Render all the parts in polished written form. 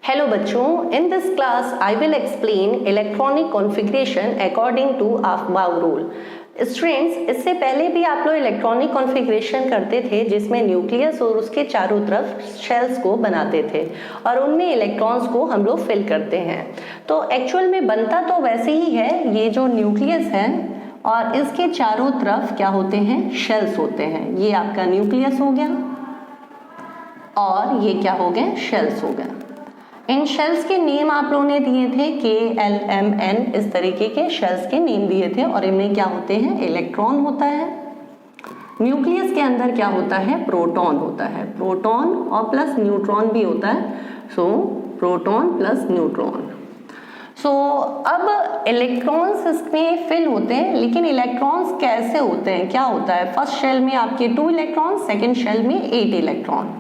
Hello बच्चों, in this class I will explain electronic configuration according to aufbau rule. Students, इससे पहले भी आप लोग इलेक्ट्रॉनिक कॉन्फ़िगरेशन करते थे जिसमें न्यूक्लियस और उसके चारों तरफ शेल्स को बनाते थे और उनमें इलेक्ट्रॉन्स को हम लोग फिल करते हैं। तो एक्चुअल में बनता तो वैसे ही है, ये जो न्यूक्लियस है और इसके चारों तरफ क्या होते हैं, शेल्स होते हैं। ये आपका न्यूक्लियस हो गया और ये क्या हो गए, शेल्स हो गए। इन शेल्स के नेम आप लोगों ने दिए थे KLMN, इस तरीके के शेल्स के नेम दिए थे और इनमें क्या होते हैं, इलेक्ट्रॉन होता है। न्यूक्लियस के अंदर क्या होता है, प्रोटॉन होता है, प्रोटॉन और प्लस न्यूट्रॉन भी होता है। सो प्रोटॉन प्लस न्यूट्रॉन। सो अब इलेक्ट्रॉन्स इसमें फिल होते हैं, लेकिन इलेक्ट्रॉन्स कैसे होते हैं, क्या होता है। फर्स्ट शेल में आपके 2 इलेक्ट्रॉन, सेकेंड शेल में 8 इलेक्ट्रॉन।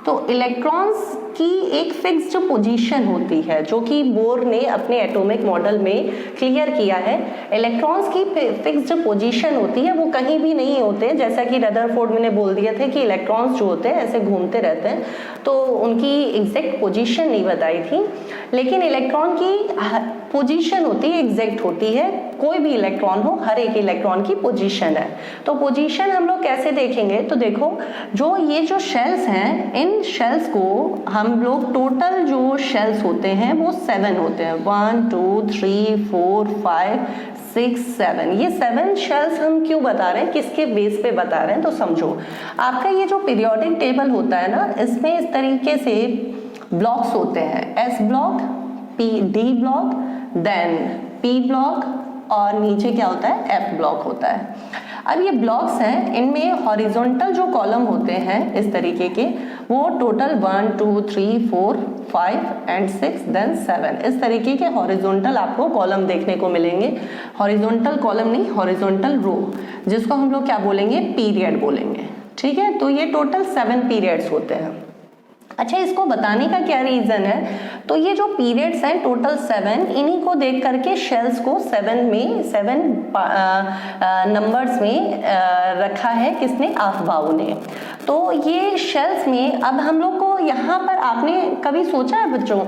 तो इलेक्ट्रॉन्स की एक फिक्स्ड पोजीशन होती है जो कि बोर ने अपने एटॉमिक मॉडल में क्लियर किया है। इलेक्ट्रॉन्स की फिक्स्ड पोजीशन होती है, वो कहीं भी नहीं होते। जैसा कि रदरफोर्ड ने बोल दिया था कि इलेक्ट्रॉन्स जो होते हैं ऐसे घूमते रहते हैं, तो उनकी एग्जैक्ट पोजीशन नहीं बताई थी। लेकिन इलेक्ट्रॉन की पोजीशन होती है, एग्जैक्ट होती है। कोई भी इलेक्ट्रॉन हो, हर एक इलेक्ट्रॉन की पोजीशन है। तो पोजीशन हम लोग कैसे देखेंगे, तो देखो जो ये जो शेल्स हैं, इन शेल्स को हम लोग टोटल जो शेल्स होते हैं वो 7 होते हैं। 1 2 3 4 5 6 7। ये 7 शेल्स हम क्यों बता रहे हैं, किसके बेस पे बता रहे हैं, तो समझो। आपका ये जो पीरियोडिक टेबल होता है ना, इसमें इस तरीके से ब्लॉक्स होते हैं। S block, D block, then P block और नीचे क्या होता है, F ब्लॉक होता है। अब ये ब्लॉक्स हैं, इनमें हॉरिजॉन्टल जो कॉलम होते हैं इस तरीके के, वो टोटल 1 2 3 4 5 एंड 6 देन 7 इस तरीके के हॉरिजॉन्टल आपको कॉलम देखने को मिलेंगे। हॉरिजॉन्टल कॉलम नहीं, हॉरिजॉन्टल रो, जिसको हम लोग क्या बोलेंगे, पीरियड बोलेंगे। ठीक है, तो ये टोटल 7 पीरियड्स होते हैं। अच्छा, इसको बताने का क्या रीजन है, तो ये जो पीरियड्स हैं टोटल 7, इन्हीं को देख करके शेल्स को 7 नंबर्स में रखा है, किसने, अफबाउ ने। तो ये शेल्स में अब हम लोग को यहाँ पर, आपने कभी सोचा है बच्चों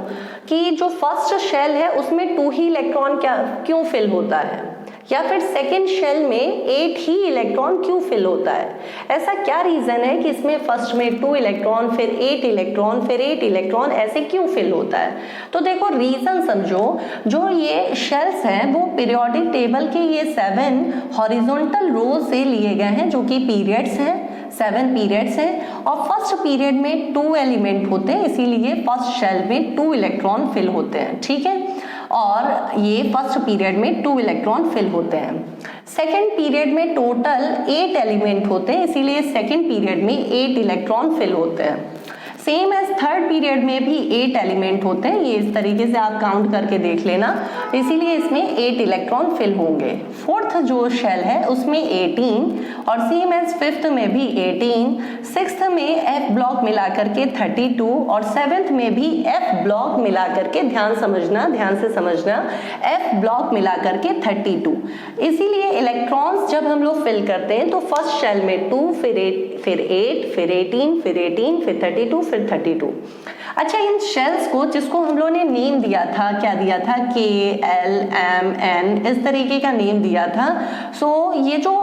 कि जो फर्स्ट शेल है उसमें 2 ही इलेक्ट्रॉन क्यों फिल होता है, या फिर सेकेंड शेल में 8 ही इलेक्ट्रॉन क्यों फिल होता है। ऐसा क्या रीजन है कि इसमें फर्स्ट में 2 इलेक्ट्रॉन, फिर 8 इलेक्ट्रॉन, फिर 8 इलेक्ट्रॉन, ऐसे क्यों फिल होता है। तो देखो रीजन समझो। जो ये शेल्स हैं वो पीरियोडिक टेबल के ये 7 हॉरिजॉन्टल रो से लिए गए हैं, जो कि पीरियड्स हैं, 7 पीरियड्स हैं। और फर्स्ट पीरियड में 2 एलिमेंट होते हैं, इसीलिए फर्स्ट शेल में 2 इलेक्ट्रॉन फिल होते हैं। ठीक है, और ये फर्स्ट पीरियड में 2 इलेक्ट्रॉन फिल होते हैं। सेकेंड पीरियड में टोटल 8 एलिमेंट होते हैं, इसीलिए सेकेंड पीरियड में 8 इलेक्ट्रॉन फिल होते हैं। सेम एज थर्ड पीरियड में भी 8 एलिमेंट होते हैं, ये इस तरीके से आप काउंट करके देख लेना, इसीलिए इसमें 8 इलेक्ट्रॉन फिल होंगे। फोर्थ जो शेल है उसमें 18 और सेम एज फिफ्थ में भी 18, सिक्स्थ में F ब्लॉक मिला करके 32 और सेवेंथ में भी F ब्लॉक मिला करके, ध्यान से समझना, F ब्लॉक मिला करके 32। इसीलिए इलेक्ट्रॉन्स जब हम लोग फिल करते हैं तो फर्स्ट शेल में 2, फिर 8, फिर 18, फिर 18, फिर 32, फिर 32। अच्छा, इन शेल्स को, जिसको हम लोगों ने नेम दिया था, क्या दिया था, KLMN, इस तरीके का नेम दिया था। सो ये जो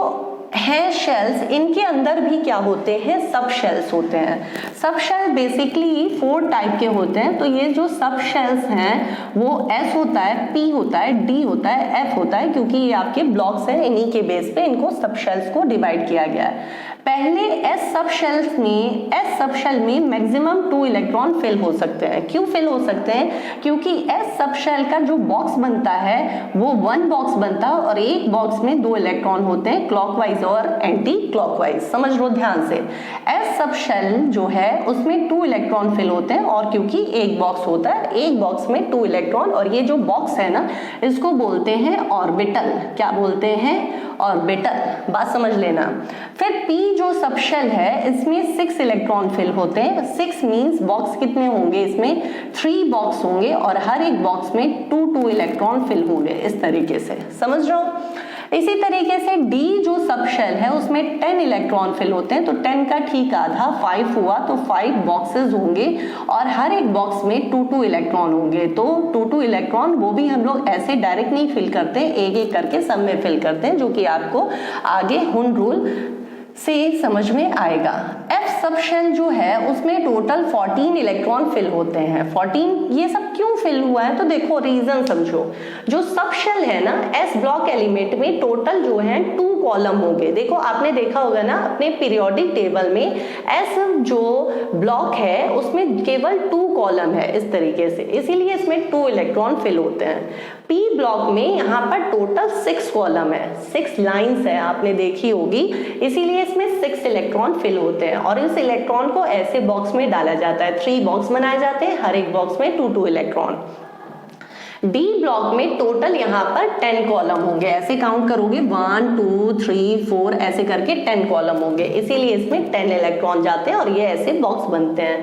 है शेल्स, इनके अंदर भी क्या होते हैं, सब शेल्स होते हैं। सब शेल बेसिकली 4 टाइप के होते हैं। तो ये जो सब शेल्स हैं वो S होता है, P होता है, D होता है, F होता है, क्योंकि ये आपके ब्लॉक्स हैं, इन्हीं के बेस पे इनको सब शेल्स को डिवाइड किया गया है। पहले S सब शेल में मैक्सिमम 2 इलेक्ट्रॉन फिल हो सकते हैं। क्यों फिल हो सकते हैं, क्योंकि S सब शेल का जो बॉक्स बनता है वो 1 बॉक्स बनता है और एक बॉक्स में 2 इलेक्ट्रॉन होते हैं, क्लॉकवाइज और एंटी क्लॉकवाइज। समझ लो ध्यान से, S सब शेल जो है उसमें 2 इलेक्ट्रॉन फिल होते हैं, और क्योंकि एक बॉक्स होता है, एक बॉक्स में 2 इलेक्ट्रॉन, और ये जो बॉक्स है ना, इसको बोलते हैं ऑर्बिटल। क्या बोलते हैं, ऑर्बिटल। बात समझ लेना। फिर P जो सब शेल है, इसमें 6 इलेक्ट्रॉन फिल होते हैं। 6 मींस बॉक्स कितने होंगे, इसमें 3 बॉक्स होंगे और हर एक बॉक्स में 2 इलेक्ट्रॉन फिल होंगे, इस तरीके से। समझ रहे हो। इसी तरीके से डी जो सब शेल है उसमें 10 इलेक्ट्रॉन फिल होते हैं, तो 10 का ठीक आधा 5 हुआ, तो 5 बॉक्सेस होंगे और हर एक बॉक्स में 2 इलेक्ट्रॉन होंगे। तो 2 इलेक्ट्रॉन वो भी हम लोग ऐसे डायरेक्ट नहीं फिल करते, एक एक करके सब में फिल करते हैं, जो कि आपको आगे हुन रूल से समझ में आएगा। एफ सब शेल जो है उसमें टोटल 14 इलेक्ट्रॉन फिल होते हैं। 14 ये सब क्यों फिल हुआ है, तो देखो रीजन समझो। जो सब शेल है ना, एस ब्लॉक एलिमेंट में टोटल जो है 2 कॉलम होंगे। देखो आपने देखा होगा ना अपने पीरियोडिक टेबल में एस जो ब्लॉक है उसमें केवल 2 कॉलम है इस तरीके से, इसीलिए इसमें 2 इलेक्ट्रॉन फिल होते हैं। पी ब्लॉक में यहाँ पर टोटल 6 कॉलम है, 6 लाइंस है, आपने देखी होगी, इसीलिए इसमें 6 इलेक्ट्रॉन फिल होते हैं और इस इलेक्ट्रॉन को ऐसे बॉक्स में डाला जाता है। 3 बॉक्स बनाए जाते हैं, हर एक बॉक्स में 2 इलेक्ट्रॉन। डी ब्लॉक में टोटल यहाँ पर 10 कॉलम होंगे, ऐसे काउंट करोगे 1 2 3 4 ऐसे करके 10 कॉलम होंगे, इसीलिए इसमें 10 इलेक्ट्रॉन जाते हैं और ये ऐसे बॉक्स बनते हैं।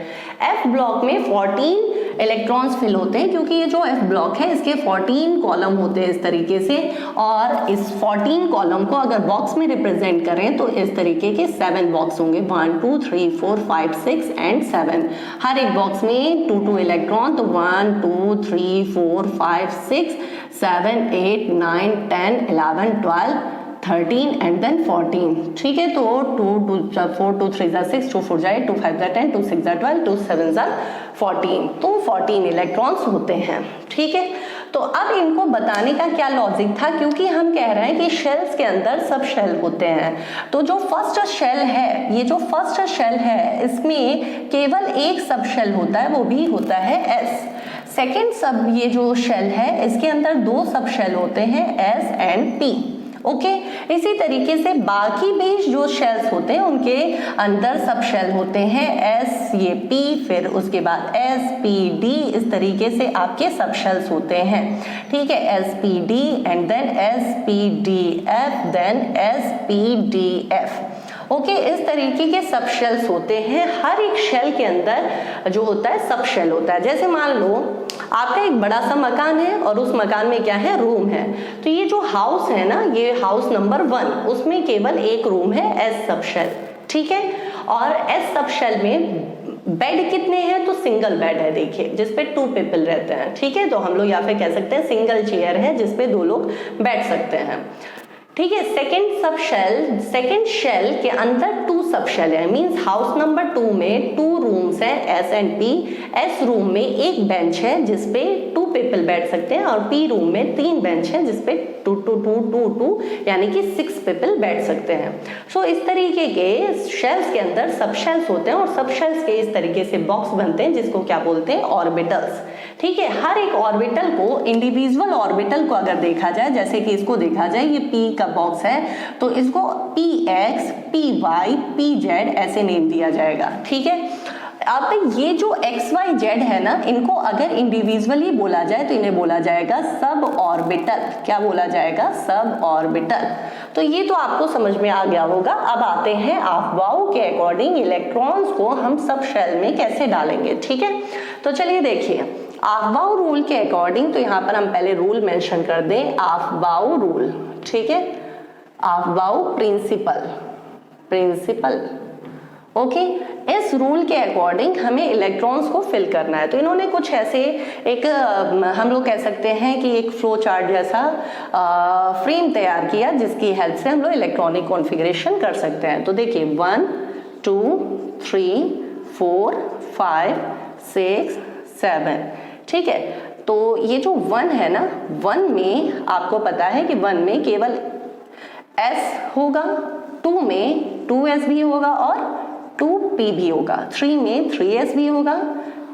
एफ ब्लॉक में 14 इलेक्ट्रॉन्स फिल होते हैं, क्योंकि ये जो एफ ब्लॉक है इसके 14 कॉलम होते हैं इस तरीके से, और इस 14 कॉलम को अगर बॉक्स में रिप्रेजेंट करें तो इस तरीके के 7 बॉक्स होंगे, 1 2 3 4 5 6 एंड 7। हर एक बॉक्स में 2 इलेक्ट्रॉन, तो 1 2 3 4 5 6 7 8 9 10 11 12 13 एंड देन 14। ठीक है, तो 2 2 4 2 3 6 2 4 8 2 5 10 2 6 12 2 7 14, तो 14 इलेक्ट्रॉन्स होते हैं। ठीक है, तो अब इनको बताने का क्या लॉजिक था, क्योंकि हम कह रहे हैं कि शेल्स के अंदर सब शेल होते हैं, तो जो फर्स्ट शेल है, ये जो फर्स्ट शेल है इसमें केवल एक सब शेल होता है, वो भी होता है एस। सेकेंड सब ये जो शेल है इसके अंदर 2 सब शेल होते हैं, एस एंड पी। ओके, इसी तरीके से बाकी भी जो शेल्स होते हैं उनके अंदर सब शेल होते हैं, एस ये पी, फिर उसके बाद एस पी डी, इस तरीके से आपके सब शेल्स होते हैं। ठीक है, S P D and then S P D F, then S P D F. Okay, इस तरीके के सब शेल्स होते हैं। हर एक शेल के अंदर जो होता है सब शेल होता है। जैसे मान लो आपका एक बड़ा सा मकान है और उस मकान में क्या है, रूम है, तो ये जो हाउस है ना, ये हाउस नंबर 1, उसमें केवल एक रूम है, एस सब शेल। ठीक है, और एस सब शेल में बेड कितने हैं, तो सिंगल बेड है, देखिए, जिसपे 2 पीपल रहते हैं। ठीक है, तो हम लोग या फिर कह सकते हैं सिंगल चेयर है जिसपे 2 लोग बैठ सकते हैं। ठीक है, सेकेंड शेल के अंदर 2 सब शेल है, मींस हाउस नंबर 2 में 2 रूम्स हैं, S and P. S room में एक बेंच है जिसपे 2 पीपल बैठ सकते हैं, और पी रूम में 3 बेंच है जिसपे 2 2 2 2 2 यानी कि 6 पीपल बैठ सकते हैं। सो इस तरीके के शेल्स के अंदर सब शेल्स होते हैं और सब शेल्स के इस तरीके से बॉक्स बनते हैं, जिसको क्या बोलते हैं, ऑर्बिटल्स। ठीक है, हर एक ऑर्बिटल को, इंडिविजुअल ऑर्बिटल को अगर देखा जाए, जैसे कि इसको देखा जाए, ये पी का बॉक्स है, तो इसको P X, P Y, P Z ऐसे नेम दिया जाएगा। ठीक है, अब ये जो एक्स वाई जेड है ना, इनको अगर इंडिविजुअली बोला जाए तो इन्हें बोला जाएगा सब ऑर्बिटल। क्या बोला जाएगा, सब ऑर्बिटल। तो ये तो आपको समझ में आ गया होगा। अब आते हैं अफबाउ के अकॉर्डिंग इलेक्ट्रॉन्स को हम सब शेल में कैसे डालेंगे। ठीक है, तो चलिए देखिए, अफबाउ रूल के अकॉर्डिंग, तो यहाँ पर हम पहले रूल मेंशन कर दें, अफबाउ रूल। ठीक है, अफबाउ प्रिंसिपल। ओके, इस रूल के अकॉर्डिंग हमें इलेक्ट्रॉन्स को फिल करना है। तो इन्होंने कुछ ऐसे एक हम लोग कह सकते हैं कि एक फ्लो चार्ट जैसा फ्रेम तैयार किया, जिसकी हेल्प से हम लोग इलेक्ट्रॉनिक कॉन्फ़िगरेशन कर सकते हैं। तो देखिए 1 2 3 4 5 6 7। ठीक है, तो ये जो 1 है ना, 1 में आपको पता है कि 1 में केवल S होगा, 2 में 2S भी होगा और 2P भी होगा, 3 में 3S भी होगा,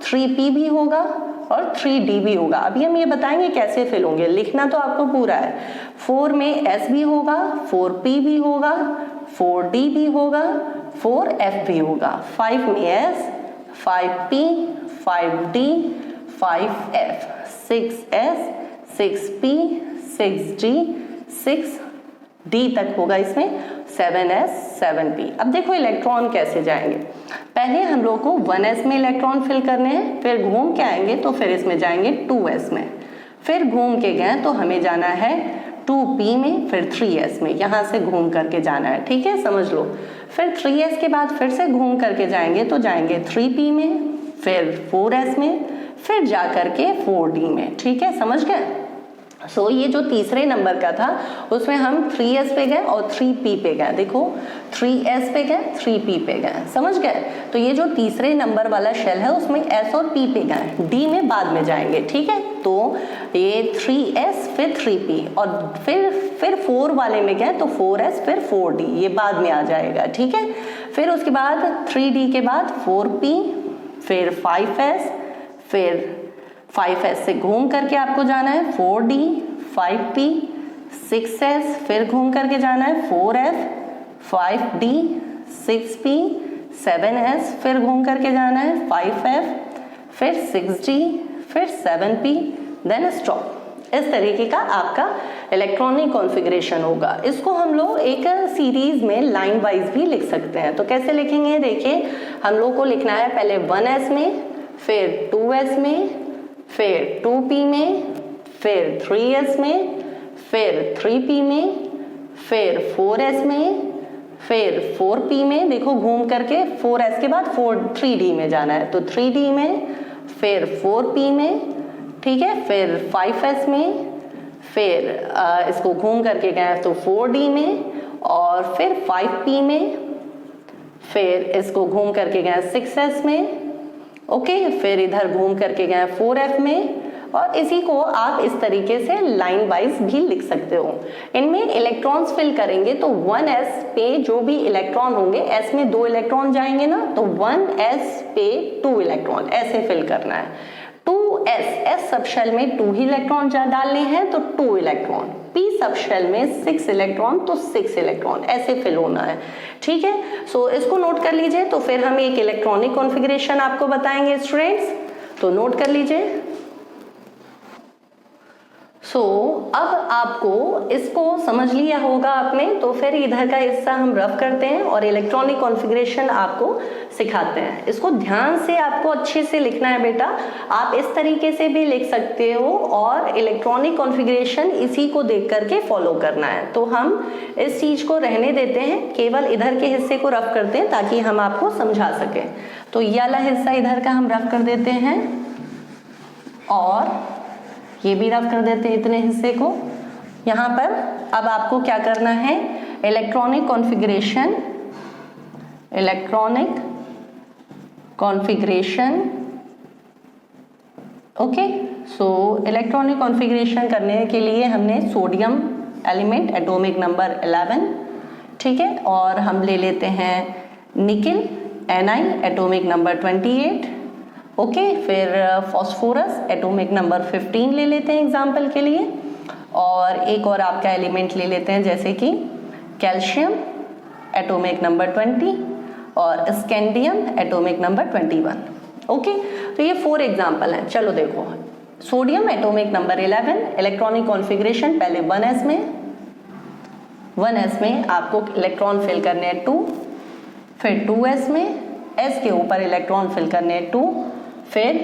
3P भी होगा और 3D भी होगा। अभी हम ये बताएंगे कैसे फिल होंगे, लिखना तो आपको पूरा है। 4 में S भी होगा, 4P भी होगा, 4D भी होगा, 4F भी होगा, 5 में S, 5P, 5D, 5F, 6S, 6P, 6D, 6D तक होगा, इसमें 7S, 7P। अब देखो इलेक्ट्रॉन कैसे जाएंगे। पहले हम लोग को 1S में इलेक्ट्रॉन फिल करने हैं, फिर घूम के आएंगे तो फिर इसमें जाएंगे 2S में, फिर घूम के गए तो हमें जाना है 2p में, फिर 3s में, यहाँ से घूम करके जाना है, ठीक है, समझ लो। फिर 3s के बाद फिर से घूम करके जाएंगे तो जाएंगे 3p में, फिर 4s में, फिर जा करके 4d में, ठीक है, समझ गए। सो ये जो तीसरे नंबर का था उसमें हम 3s पे गए और 3p पे गए, देखो 3s पे गए 3p पे गए, समझ गए। तो ये जो तीसरे नंबर वाला शेल है उसमें s और p पे गए, d में बाद में जाएंगे, ठीक है। तो ये 3s फिर 3p और फिर 4 वाले में गए तो 4s फिर 4d, ये बाद में आ जाएगा, ठीक है। फिर उसके बाद 3d के बाद 4p, फिर 5s, फिर 5s से घूम करके आपको जाना है 4d, 5p, 6s, फिर घूम करके जाना है 4f, 5d, 6p, 7s, फिर घूम करके जाना है 5f, फिर 6d, फिर 7p, देन स्टॉप। इस तरीके का आपका इलेक्ट्रॉनिक कॉन्फ़िगरेशन होगा। इसको हम लोग एक सीरीज में लाइन वाइज भी लिख सकते हैं। तो कैसे लिखेंगे, देखिए हम लोग को लिखना है पहले 1s में, फिर 2s में, फिर 2p में, फिर 3s में, फिर 3p में, फिर 4s में, फिर 4p में, देखो घूम करके 4s के बाद 3d में जाना है तो 3d में, फिर 4p में, ठीक है, फिर 5s में, फिर इसको घूम करके गए तो 4d में, और फिर 5p में, फिर इसको घूम करके गए 6s में, ओके, फिर इधर घूम करके गए 4f में, और इसी को आप इस तरीके से लाइन वाइज भी लिख सकते हो। इनमें इलेक्ट्रॉन्स फिल करेंगे तो 1s पे जो भी इलेक्ट्रॉन होंगे, s में 2 इलेक्ट्रॉन जाएंगे ना, तो 1s पे 2 इलेक्ट्रॉन ऐसे फिल करना है। 2s, s सब शेल में 2 ही इलेक्ट्रॉन डालने हैं तो 2 इलेक्ट्रॉन, p सब शेल में 6 इलेक्ट्रॉन तो 6 इलेक्ट्रॉन ऐसे फिल होना है, ठीक है। सो इसको नोट कर लीजिए। तो फिर हम एक इलेक्ट्रॉनिक कॉन्फ़िगरेशन आपको बताएंगे स्टूडेंट्स, तो नोट कर लीजिए। अब आपको इसको समझ लिया होगा आपने, तो फिर इधर का हिस्सा हम रफ करते हैं और इलेक्ट्रॉनिक कॉन्फ़िगरेशन आपको सिखाते हैं। इसको ध्यान से आपको अच्छे से लिखना है बेटा, आप इस तरीके से भी लिख सकते हो और इलेक्ट्रॉनिक कॉन्फ़िगरेशन इसी को देख करके फॉलो करना है। तो हम इस चीज को रहने देते हैं, केवल इधर के हिस्से को रफ करते हैं ताकि हम आपको समझा सकें। तो ये वाला हिस्सा इधर का हम रफ कर देते हैं और ये भी रफ कर देते हैं इतने हिस्से को। यहाँ पर अब आपको क्या करना है, electronic configuration okay. So electronic configuration करने के लिए हमने सोडियम एलिमेंट एटॉमिक नंबर 11, ठीक है, और हम ले लेते हैं nickel Ni atomic number 28, okay, फिर फॉस्फोरस एटॉमिक नंबर 15 ले लेते हैं एग्जाम्पल के लिए, और एक और आपका एलिमेंट ले लेते हैं जैसे कि कैल्शियम एटॉमिक नंबर 20 और स्कैंडियम एटॉमिक नंबर 21, ओके। तो ये 4 एग्जाम्पल हैं। चलो देखो, sodium atomic number 11 electronic configuration पहले 1s में आपको इलेक्ट्रॉन फिल करने हैं 2, फिर 2s में s के ऊपर इलेक्ट्रॉन फिल करने हैं 2, फिर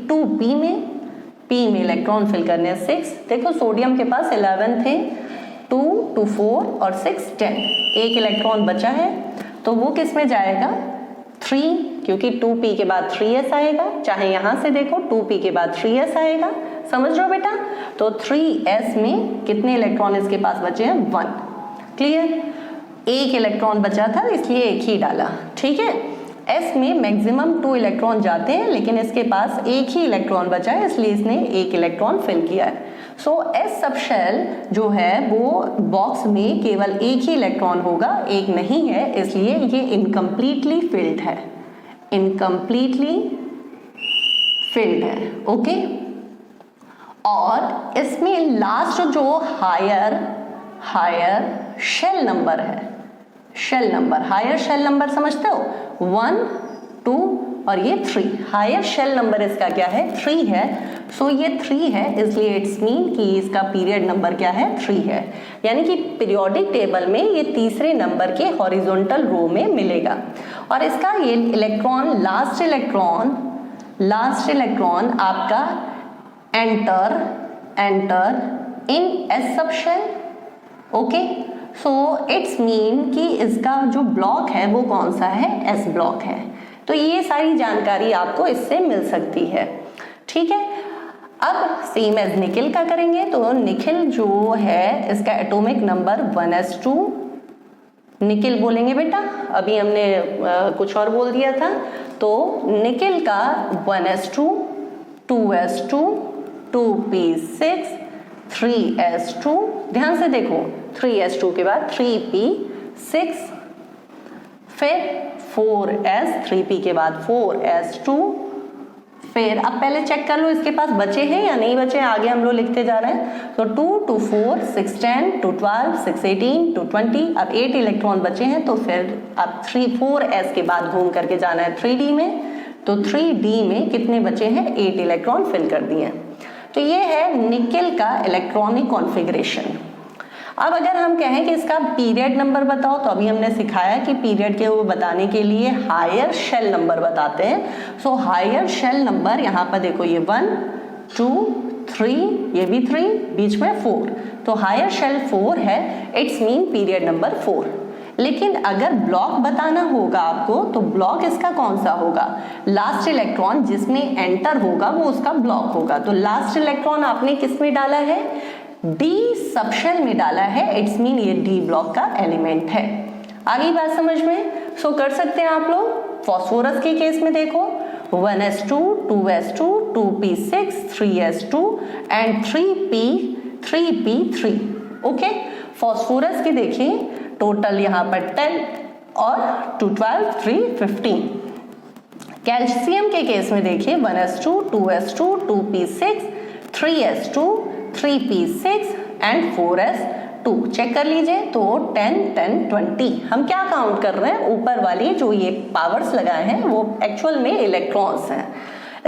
2p में इलेक्ट्रॉन फिल करने हैं 6। देखो सोडियम के पास 11 थे, 2, 2, 4 और 6, 10, एक इलेक्ट्रॉन बचा है तो वो किस में जाएगा, 3, क्योंकि 2p के बाद 3s आएगा, चाहे यहां से देखो 2p के बाद 3s आएगा, समझ रहे हो बेटा। तो 3s में कितने इलेक्ट्रॉन इसके पास बचे हैं, 1, क्लियर। एक इलेक्ट्रॉन बचा था इसलिए एक ही डाला, ठीक है। s में मैक्सिमम 2 इलेक्ट्रॉन जाते हैं लेकिन इसके पास एक ही इलेक्ट्रॉन बचा है इसलिए इसने एक इलेक्ट्रॉन फिल किया है। सो s सब शेल जो है वो बॉक्स में केवल एक ही इलेक्ट्रॉन होगा, एक नहीं है, इसलिए ये इनकम्प्लीटली फिल्ड है, ओके। और इसमें लास्ट जो हायर शेल नंबर है, हायर शेल नंबर समझते हो, 1, 2 और ये 3, हायर शेल नंबर इसका क्या है, 3 है। सो ये 3 है इसलिए इट्स मीन कि इसका पीरियड नंबर क्या है, 3 है, यानी कि पीरियोडिक टेबल में ये तीसरे नंबर के हॉरिजॉन्टल रो में मिलेगा। और इसका ये इलेक्ट्रॉन लास्ट इलेक्ट्रॉन आपका enter in s subshell. Okay, so it's mean कि इसका जो ब्लॉक है वो कौन सा है, एस ब्लॉक है। तो ये सारी जानकारी आपको इससे मिल सकती है। ठीक है, अब सेम एज निकिल का करेंगे। तो निकिल जो है इसका एटॉमिक नंबर 1s2, निकिल बोलेंगे बेटा, अभी हमने कुछ और बोल दिया था। तो निकिल का 1s2, 2s2, 2p6, 3s2, ध्यान से देखो 3s2 के बाद 3p6, फिर 4s, 3p के बाद 4s2, फिर अब पहले चेक कर लो इसके पास बचे हैं या नहीं बचे हैं, आगे हम लोग लिखते जा रहे हैं। तो 2 to 4, 6 10, 2 12, 6 18, 2 20, अब 8 इलेक्ट्रॉन बचे हैं। तो फिर अब 4s के बाद घूम करके जाना है 3d में। तो 3d में कितने बचे हैं, 8 इलेक्ट्रॉन फिल कर दिए हैं। तो ये है निकिल का इलेक्ट्रॉनिक कॉन्फ़िगरेशन। अब अगर हम कहें कि इसका पीरियड नंबर बताओ, तो अभी हमने सिखाया कि पीरियड के वो बताने के लिए हायर शेल नंबर बताते हैं। सो हायर शेल नंबर यहाँ पर देखो, ये 1 2 3, ये भी 3, बीच में 4, तो हायर शेल 4 है, इट्स मीन पीरियड नंबर 4। लेकिन अगर ब्लॉक बताना होगा आपको, तो ब्लॉक इसका कौन सा होगा, लास्ट इलेक्ट्रॉन जिसमें एंटर होगा वो उसका ब्लॉक होगा। तो लास्ट इलेक्ट्रॉन आपने किस में डाला है, डी सबशेल में डाला है, इट्स मीन ये डी ब्लॉक का एलिमेंट है। आगे बात समझ में? सो कर सकते हैं आप लोग। फास्फोरस के केस में देखो 1s2, 2s2, 2p6, 3s2 and 3p3। Okay, phosphorus के देखिए टोटल यहाँ पर 10 और 2 12, 3 15। कैल्शियम के केस में देखिए 1s2, 2s2, 2p6, 3s2, 3p6 and 4s2। Check कर लीजिए, तो 10 10 20। हम क्या काउंट कर रहे हैं, ऊपर वाली जो ये पावर्स लगाए हैं वो एक्चुअल में इलेक्ट्रॉन्स हैं।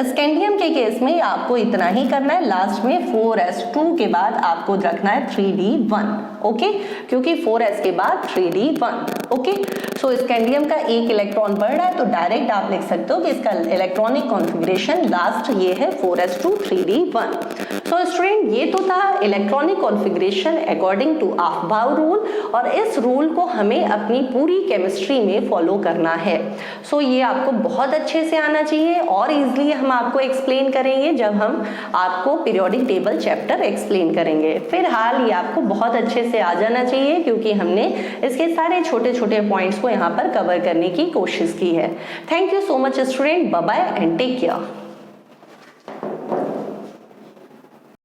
स्कैंडियम के केस में आपको इतना ही करना है, लास्ट में 4s2 के बाद आपको रखना है 3d1। ओके, क्योंकि 4s के बाद 3d1। ओके, सो स्कैंडियम का एक इलेक्ट्रॉन बढ़ रहा है, तो डायरेक्ट आप लिख सकते हो कि इसका इलेक्ट्रॉनिक कॉन्फ़िगरेशन लास्ट ये है 4s2 3d1। सो स्टूडेंट, ये तो था electronic configuration according to aufbau rule, और इस रूल को हमें अपनी पूरी केमिस्ट्री में फॉलो करना है। सो ये आपको बहुत अच्छे से आना चाहिए, और इजिली हम आपको एक्सप्लेन करेंगे जब हम आपको पीरियोडिक टेबल चैप्टर एक्सप्लेन करेंगे। फिलहाल ये आपको बहुत अच्छे से आ जाना चाहिए, क्योंकि हमने इसके सारे छोटे छोटे पॉइंट्स को यहाँ पर कवर करने की कोशिश की है। Thank you so much student, bye bye and take care.